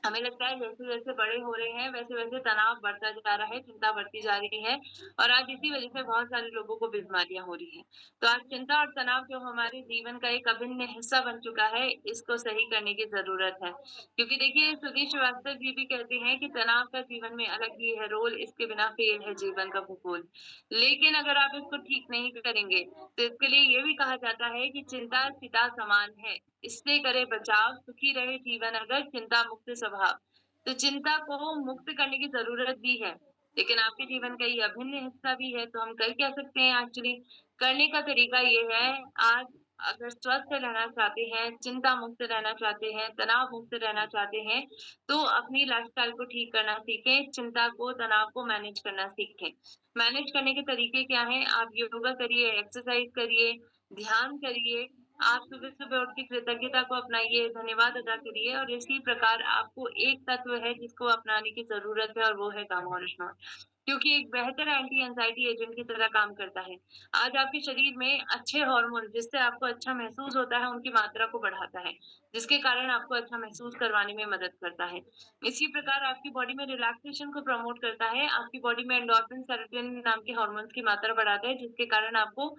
हमें लगता है जैसे-जैसे बड़े हो रहे हैं, वैसे-वैसे तनाव बढ़ता जा रहा है, चिंता बढ़ती जा रही है और आज इसी वजह से बहुत सारे लोगों को बीमारियाँ हो रही हैं। तो आज चिंता और तनाव जो हमारे जीवन का एक अभिन्न हिस्सा बन चुका है, इसको सही करने की ज़रूरत है। क्योंकि देखिए सुधीर श्रीवास्तव जी भी कहते हैं कि तनाव का जीवन में अलग ही है रोल, इसके बिना फेल है जीवन का भूगोल। लेकिन अगर आप इसको ठीक नहीं करेंगे, तो इसके लिए ये भी कहा जाता है कि चिंता चिता समान है। इससे करे बचाव, सुखी रहे जीवन अगर चिंता मुक्त स्वभाव। तो चिंता को मुक्त करने की ज़रूरत भी है, लेकिन आपके जीवन का ये अभिन्न हिस्सा भी है, तो हम कर क्या सकते हैं एक्चुअली? करने का तरीका ये है, आज अगर स्वस्थ रहना चाहते हैं, चिंता मुक्त रहना चाहते हैं, तनाव मुक्त रहना चाहते हैं, तो अपनी लाइफ़स्टाइल को ठीक करना सीखें, चिंता को, तनाव को मैनेज करना सीखें। मैनेज करने के तरीके क्या हैं? आप योगा करिए, एक्सरसाइज़ करिए, ध्यान करिए, आप सुबह-सुबह उठ के कृतज्ञता को अपनाइए, धन्यवाद अदा करिए और इसी प्रकार आपको एक तत्व है जिसको अपनाने की ज़रूरत है और वो है गामा ओरिजिनॉल। क्योंकि एक बेहतर एंटी एंग्ज़ायटी एजेंट की तरह काम करता है। आज आपके शरीर में अच्छे हार्मोन जिससे आपको अच्छा महसूस होता है, उनकी मात्रा को बढ़ाता है, जिसके कारण आपको अच्छा महसूस करवाने में मदद करता है। इसी प्रकार आपकी बॉडी में रिलैक्सेशन को प्रमोट करता है, आपकी बॉडी में एंडोर्फिन, सेरोटोनिन नाम के हार्मोन्स की मात्रा बढ़ाता है, जिसके कारण आपको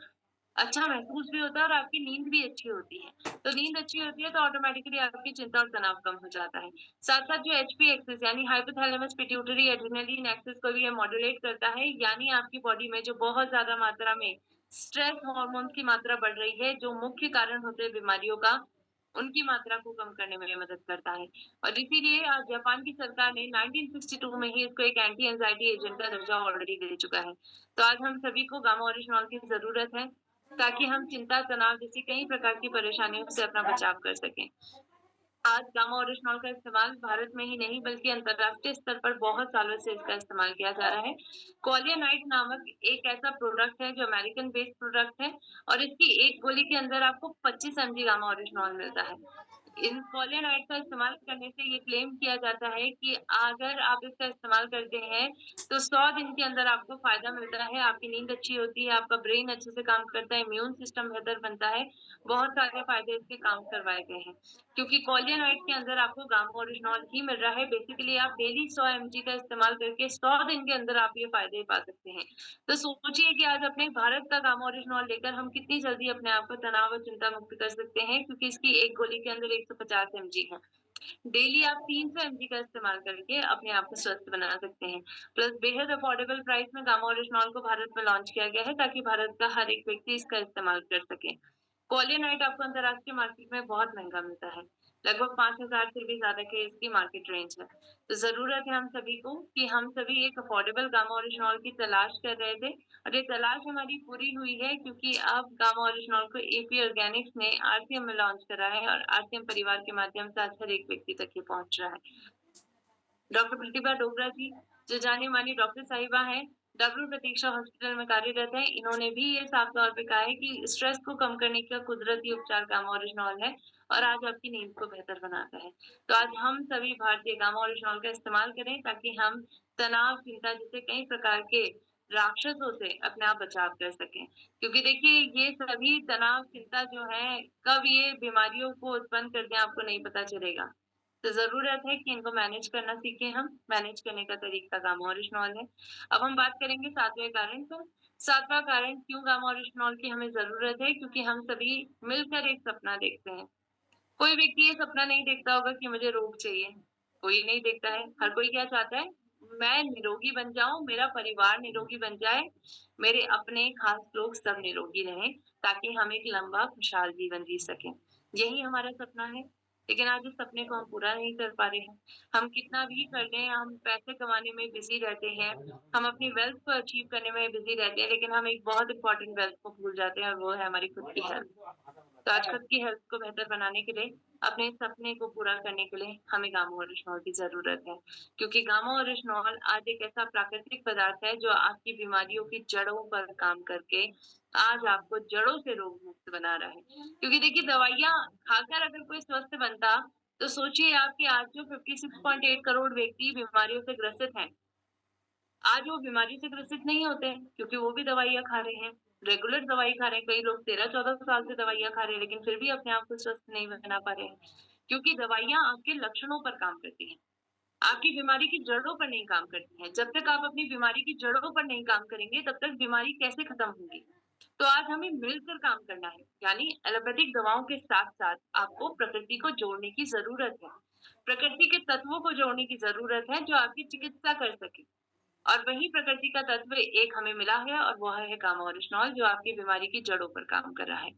अच्छा महसूस भी होता है और आपकी नींद भी अच्छी होती है। तो नींद अच्छी होती है तो ऑटोमैटिकली आपकी चिंता और तनाव कम हो जाता है। साथ-साथ जो एचपी एक्सिस यानी हाइपोथैलेमस पिट्यूटरी एड्रेनलिन एक्सिस को भी ये मॉड्यूलेट करता है, यानी आपकी बॉडी में जो बहुत ज़्यादा मात्रा में स्ट्रेस हार्मोन्स की मात्रा बढ़ रही है, जो मुख्य कारण होते हैं बीमारियों का, उनकी मात्रा को कम करने में ये मदद करता है। और इसीलिए जापान की सरकार ने 1962 में ही इसको एक एंटी एंग्ज़ायटी एजेंट का दर्जा ऑलरेडी दे चुका है। तो आज हम सभी को गामा ओरिजिनॉल की ज़रूरत है। ताकि हम चिंता, तनाव जैसी कई प्रकार की परेशानियों से अपना बचाव कर सकें। आज गामा ओरिजिनॉल का इस्तेमाल भारत में ही नहीं बल्कि अंतर्राष्ट्रीय स्तर पर बहुत सालों से इसका इस्तेमाल किया जा रहा है। क्वालियानाइट नामक एक ऐसा प्रोडक्ट है जो अमेरिकन बेस्ड प्रोडक्ट है और इसकी एक गोली के अंदर आपको 25 एमजी गामा ओरिजिनॉल मिलता है। इन पॉलीनाइट का इस्तेमाल करने से ये क्लेम किया जाता है कि अगर आप इसका इस्तेमाल करते हैं, तो 100 दिन के अंदर आपको फ़ायदा मिलता है, आपकी नींद अच्छी होती है, आपका ब्रेन अच्छे से काम करता है, इम्यून सिस्टम बेहतर बनता है, बहुत सारे फ़ायदे इसके काम करवाए गए हैं। क्योंकि कोलियनाइट के अंदर आपको गामा ओरिजिनॉल ही मिल रहा है, बेसिकली आप डेली 100 एमजी का इस्तेमाल करके 100 दिन के अंदर आप ये फ़ायदे पा सकते हैं। तो सोचिए कि आज अपने भारत का गामा ओरिजिनॉल लेकर हम कितनी जल्दी अपने आप को तनाव और चिंता मुक्त कर सकते हैं, क्योंकि इसकी एक गोली के अंदर 150 एमजी है। डेली आप 300 एमजी का इस्तेमाल करके अपने आप को स्वस्थ बना सकते हैं। प्लस बेहद अफोर्डेबल प्राइस में गामा ओरिजिनॉल को भारत में लॉन्च किया गया है, ताकि भारत का हर एक व्यक्ति इसका इस्तेमाल कर सके। कोलियनाइट आपको अंतर्राष्ट्रीय मार्केट में बहुत महँगा मिलता है। लगभग 5,000 से भी ज़्यादा की इसकी मार्केट रेंज है। तो ज़रूरत है हम सभी को कि हम सभी एक अफोर्डेबल गामा ओरिजिनॉल की तलाश कर रहे थे, और ये तलाश हमारी पूरी हुई है, क्योंकि अब गामा ओरिजिनॉल को एपी ऑर्गेनिक्स ने आरसीएम में लॉन्च करा है, और आरसीएम परिवार के माध्यम से आज हर एक व्यक्ति तक ये पहुँच रहा है। डॉक्टर प्रतिभा डोगरा जी, जो जानी-मानी डॉक्टर साहिबा हैं, डब्ल्यू प्रतीक्षा हॉस्पिटल में कार्यरत हैं। इन्होंने भी ये साफ तौर पे कहा है कि स्ट्रेस को कम करने का कुदरती उपचार गामा ओरिजिनॉल है, और आज आपकी नींद को बेहतर बनाता है। तो आज हम सभी भारतीय गामा ओरिजिनॉल का इस्तेमाल करें, ताकि हम तनाव, चिंता जैसे कई प्रकार के राक्षसों से अपने आप बचाव कर सकें। क्योंकि देखिए, ये सभी तनाव, चिंता जो है, कब ये बीमारियों को उत्पन्न कर दें आपको नहीं पता चलेगा। तो ज़रूरत है कि इनको मैनेज करना सीखें हम, मैनेज करने का तरीका गामा ओरिजिनॉल है। अब हम बात करेंगे 7वें कारण पर। 7वाँ कारण क्यों गामा ओरिजिनॉल की हमें ज़रूरत है, क्योंकि हम सभी मिलकर एक सपना देखते हैं। कोई व्यक्ति ये सपना नहीं देखता होगा कि मुझे रोग चाहिए, कोई नहीं देखता है। हर कोई क्या चाहता है? मैं निरोगी बन जाऊँ, मेरा परिवार निरोगी बन जाए, मेरे अपने खास लोग सब निरोगी रहें, ताकि हम एक लंबा खुशहाल जीवन जी सकें। यही हमारा सपना है, लेकिन आज इस सपने को हम पूरा नहीं कर पा रहे हैं। हम कितना भी कर लें, हम पैसे कमाने में बिज़ी रहते हैं, हम अपनी वेल्थ को अचीव करने में बिज़ी रहते हैं, लेकिन हम एक बहुत इम्पोर्टेंट वेल्थ को भूल जाते हैं, और वो है हमारी खुद की हेल्थ। तो आज खुद की हेल्थ को बेहतर बनाने के लिए, अपने सपने को पूरा करने के लिए हमें गामा ओरिजिनॉल की ज़रूरत है। क्योंकि गामा ओरिजिनॉल आज एक ऐसा प्राकृतिक पदार्थ है, जो आपकी बीमारियों की जड़ों पर काम करके आज आपको जड़ों से रोग मुक्त बना रहा है। क्योंकि देखिए, दवाइयाँ खाकर अगर कोई स्वस्थ बनता, तो सोचिए आप कि आज जो 56.8 करोड़ व्यक्ति बीमारियों से ग्रसित हैं, आज वो बीमारी से ग्रसित नहीं होते हैं, क्योंकि वो भी दवाइयाँ खा रहे हैं, रेगुलर दवाई खा रहे हैं। कई लोग 13-14 साल से दवाइयाँ खा रहे हैं, लेकिन फिर भी अपने आप को स्वस्थ नहीं बना पा रहे हैं, क्योंकि दवाइयाँ आपके लक्षणों पर काम करती हैं, आपकी बीमारी की जड़ों पर नहीं काम करती हैं। जब तक आप अपनी बीमारी की जड़ों पर नहीं काम करेंगे, तब तक बीमारी कैसे खत्म होगी? तो आज हमें मिलकर काम करना है, यानी एलोपैथिक दवाओं के साथ-साथ आपको प्रकृति को जोड़ने की ज़रूरत है। प्रकृति के तत्वों को जोड़ने की ज़रूरत है, जो आपकी चिकित्सा कर सकें। और वही प्रकृति का तत्व एक हमें मिला है, और वह है गामा ओरिजिनॉल, जो आपकी बीमारी की जड़ों पर काम कर रहा है।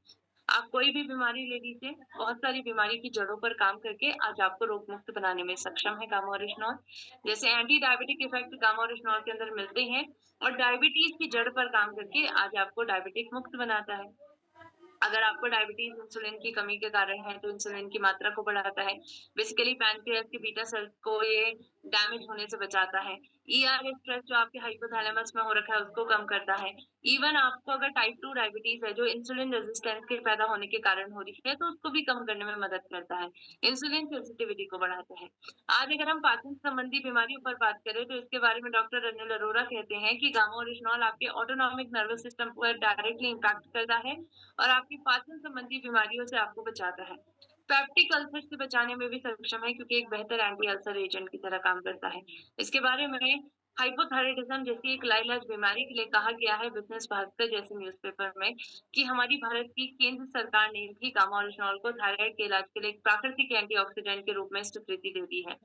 आप कोई भी बीमारी ले लीजिए, बहुत सारी बीमारी की जड़ों पर काम करके आज आपको रोग मुक्त बनाने में सक्षम है गामा ओरिजिनॉल। जैसे anti diabetic effect gamma oryzanol के अंदर मिलते हैं, और डायबिटीज़ की जड़ पर काम करके आज आपको डायबिटिक मुक्त बनाता है। अगर आपको डायबिटीज़ इंसुलिन की कमी के कारण है, तो इंसुलिन की मात्रा को बढ़ाता है। बेसिकली पैनक्रियाज़ के बीटा सेल्स को ये डैमेज होने से बचाता है। ईआरएस स्ट्रेस जो आपके हाइपोथैलेमस में हो रखा है, उसको कम करता है। इवन आपको अगर टाइप 2 डायबिटीज़ है, जो इंसुलिन रेज़िस्टेंस के पैदा होने के कारण हो रही है, तो उसको भी कम करने में मदद करता है। इंसुलिन सेंसिटिविटी को बढ़ाता है। आज अगर हम पाचन संबंधी बीमारियों पर बात करें, तो इसके बारे में डॉक्टर अनिल अरोड़ा कहते हैं कि गामा ओरिजिनॉल आपके ऑटोनॉमिक नर्वस सिस्टम पर डायरेक्टली इम्पैक्ट करता है, और आपकी पाचन संबंधी बीमारियों से आपको बचाता है। पेप्टिक अल्सर से बचाने में भी सक्षम है, क्योंकि एक बेहतर एंटी अल्सर एजेंट की तरह काम करता है। इसके बारे में हाइपोथायराइडिज्म जैसी एक लाइलाज बीमारी के लिए कहा गया है बिज़नेस भास्कर जैसे न्यूज़पेपर में, कि हमारी भारत की केंद्र सरकार ने भी गामा ओरिजिनॉल को थायराइड के इलाज के लिए एक प्राकृतिक एंटीऑक्सीडेंट के रूप में स्वीकृति दे दी है।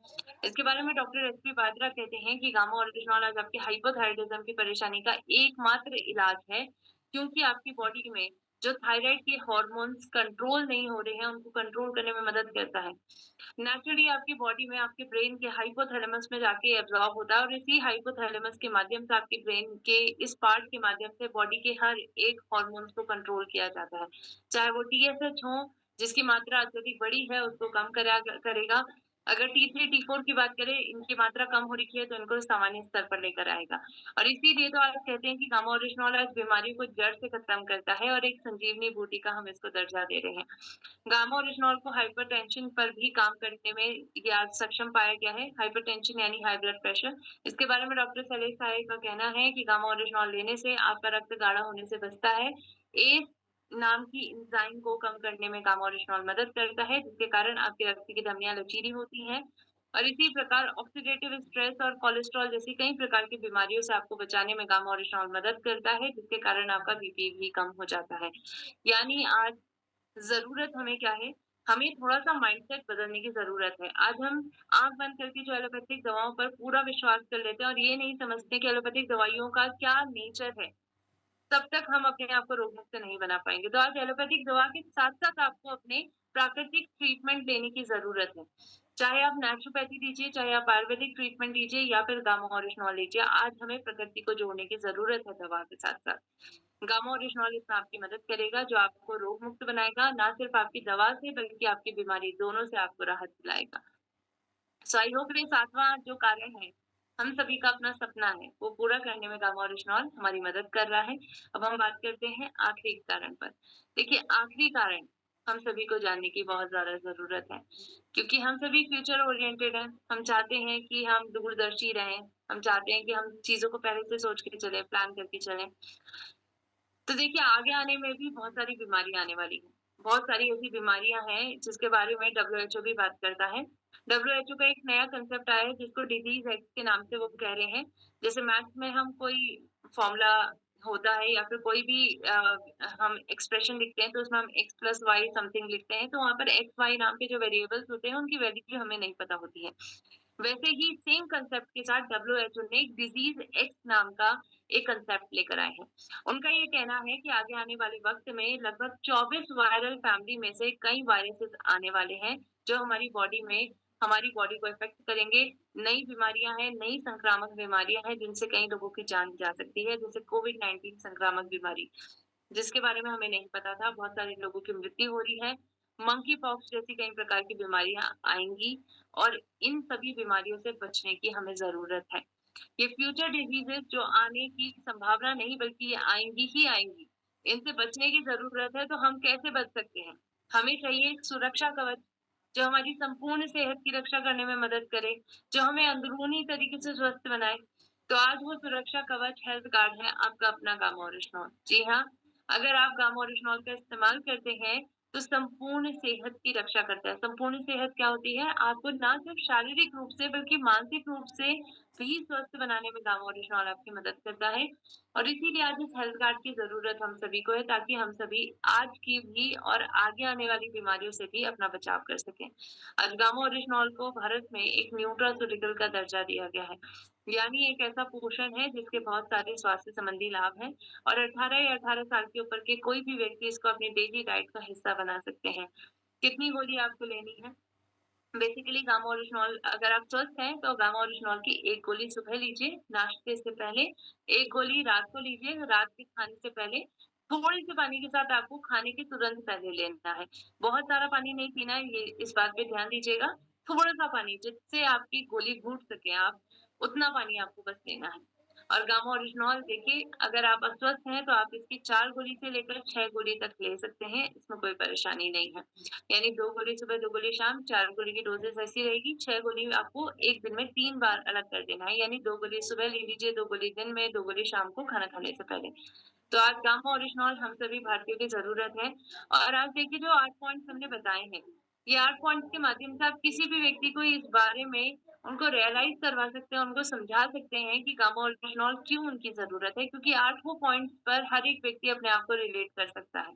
इसके बारे में डॉक्टर एसपी बात्रा कहते हैं कि गामा ओरिजिनॉल आज आपकी हाइपोथायराइडिज्म की परेशानी का एकमात्र इलाज है, क्योंकि आपकी बॉडी में जो थायराइड के हार्मोन्स कंट्रोल नहीं हो रहे हैं, उनको कंट्रोल करने में मदद करता है। नेचुरली आपकी बॉडी में आपके ब्रेन के हाइपोथैलेमस में जाके एब्ज़ॉर्ब होता है, और इसी हाइपोथैलेमस के माध्यम से आपके ब्रेन के इस पार्ट के माध्यम से बॉडी के हर एक हार्मोन्स को कंट्रोल किया जाता है। चाहे वो टीएसएच हो, जिसकी मात्रा अत्यधिक बड़ी है, उसको कम करा करेगा। अगर T3, T4 की बात करें, इनकी मात्रा कम हो रही है तो इनको सामान्य स्तर पर लेकर आएगा। और इसीलिए तो आज कहते हैं कि गामा ओरिजिनॉल आज बीमारियों को जड़ से खत्म करता है और एक संजीवनी बूटी का हम इसको दर्जा दे रहे हैं। गामा ओरिजिनॉल को हाइपरटेंशन पर भी काम करने में या सक्षम पाया गया है। हाइपरटेंशन यानी हाई ब्लड प्रेशर। इसके बारे में डॉक्टर सलील साहिब का कहना है कि गामा ओरिजिनॉल लेने से आपका रक्त गाढ़ा होने से बचता है। एस नाम की एंजाइम को कम करने में गामा ओरिजिनॉल मदद करता है, जिसके कारण आपके रक्त की धमनियां लचीली होती हैं। और इसी प्रकार ऑक्सीडेटिव स्ट्रेस और कोलेस्ट्रॉल जैसी कई प्रकार की बीमारियों से आपको बचाने में गामा ओरिजिनॉल मदद करता है, जिसके कारण आपका बीपी भी कम हो जाता है। यानी आज ज़रूरत हमें क्या है? हमें थोड़ा-सा माइंडसेट बदलने की ज़रूरत है। आज हम आँख बंद करके जो एलोपैथिक दवाओं पर पूरा विश्वास कर लेते हैं और ये नहीं समझते कि एलोपैथिक दवाइयों का क्या नेचर है। तब तक हम अपने आप को रोग मुक्त नहीं बना पाएँगे। तो आज एलोपैथिक दवा के साथ-साथ आपको अपने प्राकृतिक ट्रीटमेंट लेने की ज़रूरत है। चाहे आप नेचुरोपैथी लीजिए, चाहे आप आयुर्वेदिक ट्रीटमेंट लीजिए या फिर गामा ओरिजिनॉल लीजिए, आज हमें प्रकृति को जोड़ने की ज़रूरत है दवा के साथ-साथ। गामा ओरिजिनॉल इसमें आपकी मदद करेगा, जो आपको रोग मुक्त बनाएगा, ना सिर्फ़ आपकी दवा से बल्कि आपकी बीमारी दोनों से आपको राहत दिलाएगा। सो आई होप ये 7वाँ जो कारण है, हम सभी का अपना सपना है, वो पूरा करने में गामा ओरिजिनॉल हमारी मदद कर रहा है। अब हम बात करते हैं आखिरी कारण पर। देखिए, आखिरी कारण हम सभी को जानने की बहुत ज़्यादा ज़रूरत है, क्योंकि हम सभी फ्यूचर ओरिएंटेड हैं। हम चाहते हैं कि हम दूरदर्शी रहें, हम चाहते हैं कि हम चीज़ों को पहले से सोच के चलें, प्लान करके चलें। तो देखिए, आगे आने में भी बहुत सारी बीमारियाँ आने वाली हैं। बहुत सारी ऐसी बीमारियाँ हैं जिसके बारे में डब्ल्यूएचओ भी बात करता है। डब्ल्यूएचओ का एक नया कांसेप्ट आया है जिसको डिज़ीज़ एक्ट के नाम से वो कह रहे हैं। जैसे मैथ्स में हम कोई फ़ॉर्मूला होता है या फिर कोई भी हम एक्सप्रेशन लिखते हैं तो उसमें हम x प्लस y समथिंग लिखते हैं, तो वहाँ पर x, y नाम के जो वेरिएबल्स होते हैं उनकी वैल्यू हमें नहीं पता होती है। वैसे ही सेम कांसेप्ट के साथ डब्ल्यूएचओ ने एक डिज़ीज़ एक्स नाम का एक कांसेप्ट लेकर आए हैं। उनका ये कहना है कि आगे आने वाले वक़्त में लगभग 24 वायरल फैमिली में से कई वायरसेस आने वाले हैं, जो हमारी बॉडी को इफ़ेक्ट करेंगे। नई बीमारियाँ हैं, नई संक्रामक बीमारियाँ हैं, जिनसे कई लोगों की जान जा सकती है, जैसे कोविड-19 संक्रामक बीमारी, जिसके बारे में हमें नहीं पता था। बहुत सारे लोगों की मृत्यु हो रही है। मंकी पॉक्स जैसी कई प्रकार की बीमारियाँ आएँगी और इन सभी बीमारियों से बचने की हमें ज़रूरत है। ये फ्यूचर डिजीज़ेज़ जो आने की संभावना नहीं बल्कि ये आएँगी ही आएँगी। इनसे बचने की ज़रूरत है, तो हम कैसे बच सकते हैं? हमें चाहिए एक सुरक्षा कवच, जो हमारी संपूर्ण सेहत की रक्षा करने में मदद करे, जो हमें अंदरूनी तरीके से स्वस्थ बनाए। तो आज वो सुरक्षा कवच हेल्थ कार्ड है आपका अपना गामा ओरिजिनॉल। जी हाँ, अगर आप गामा ओरिजिनॉल का इस्तेमाल करते हैं, तो संपूर्ण सेहत की रक्षा करता है। संपूर्ण सेहत क्या होती है? आपको ना सिर्फ शारीरिक रूप से बल्कि मानसिक रूप से भी स्वस्थ बनाने में गामा ओरिजिनॉल आपकी मदद करता है। और इसीलिए आज इस हेल्थ कार्ड की ज़रूरत हम सभी को है, ताकि हम सभी आज की भी और आगे आने वाली बीमारियों से भी अपना बचाव कर सकें। आज गामा ओरिजिनॉल को भारत में एक न्यूट्रास्यूटिकल का दर्जा दिया गया है। यानी एक ऐसा पोषण है जिसके बहुत सारे स्वास्थ्य संबंधी लाभ हैं और 18 या 18 साल के ऊपर के कोई भी व्यक्ति इसको अपनी डेली डाइट का हिस्सा बना सकते हैं। कितनी गोली आपको लेनी है? बेसिकली गामा ओरिजिनॉल, अगर आप स्वस्थ हैं तो गामा ओरिजिनॉल की 1 गोली सुबह लीजिए नाश्ते से पहले, 1 गोली रात को लीजिए रात के खाने से पहले। थोड़े-से पानी के साथ आपको खाने के तुरंत पहले लेना है। बहुत सारा पानी नहीं पीना है, ये इस बात पे ध्यान दीजिएगा। थोड़ा-सा पानी जिससे आपकी गोली घूट सकें आप, उतना पानी आपको बस लेना है। और गामा ओरिजिनॉल देखिए, अगर आप अस्वस्थ हैं तो आप इसकी 4 गोली से लेकर 6 गोली तक ले सकते हैं, इसमें कोई परेशानी नहीं है। यानी 2 गोली सुबह, 2 गोली शाम, 4 गोली की डोज़ेज़ ऐसी रहेगी, 6 गोली आपको 1 दिन में 3 बार अलग कर देना है, यानी 2 गोली सुबह ले लीजिए, 2 गोली दिन में, 2 गोली शाम को खाना खाने से पहले। तो आज गामा ओरिजिनॉल हम सभी भारतीयों की ज़रूरत है। और आज देखिए, जो 8 पॉइंट्स हमने बताए हैं, ये 8 पॉइंट्स के माध्यम से आप किसी भी व्यक्ति को इस बारे में उनको रियलाइज़ करवा सकते हैं, उनको समझा सकते हैं कि गामा ओरिजिनॉल क्यों उनकी ज़रूरत है, क्योंकि 8 पॉइंट्स पर हर एक व्यक्ति अपने आप को रिलेट कर सकता है।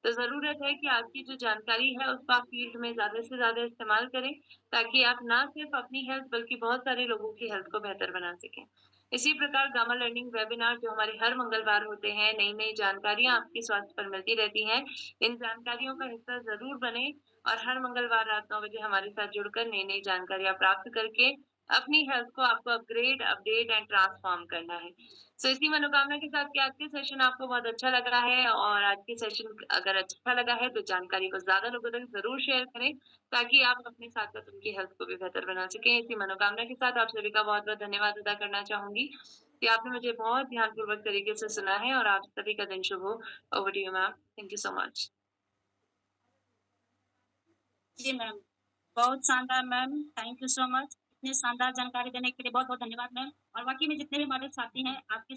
तो ज़रूरत है कि आपकी जो जानकारी है उसको आप फ़ील्ड में ज़्यादा से ज़्यादा इस्तेमाल करें, ताकि आप ना सिर्फ़ अपनी हेल्थ बल्कि बहुत सारे लोगों की हेल्थ को बेहतर बना सकें। इसी प्रकार गामा लर्निंग वेबिनार जो हमारे हर मंगलवार होते हैं, नई-नई जानकारियाँ आपके स्वास्थ्य पर मिलती रहती हैं। इन जानकारियों का हिस्सा ज़रूर बनें और हर मंगलवार रात 9 बजे हमारे साथ जुड़कर नई-नई जानकारियाँ प्राप्त करके अपनी हेल्थ को आपको अपग्रेड, अपडेट एंड ट्रांसफॉर्म करना है। सो इसी मनोकामना के साथ कि आज के सेशन आपको बहुत अच्छा लग रहा है और आज के सेशन अगर अच्छा लगा है तो जानकारी को ज़्यादा लोगों तक ज़रूर शेयर करें, ताकि आप अपने साथ-साथ उनकी हेल्थ को भी बेहतर बना सकें। इसी मनोकामना के साथ आप सभी का बहुत-बहुत धन्यवाद अदा करना चाहूँगी कि आपने मुझे बहुत ध्यानपूर्वक तरीके से सुना है और आप सभी का दिन शुभ हो। Over to you ma'am. Thank you so much. जी मैम, बहुत शानदार ma'am, thank you so much. इतनी शानदार जानकारी देने के लिए बहुत-बहुत धन्यवाद मैम। और बाकी में जितने भी हमारे साथी हैं, आपके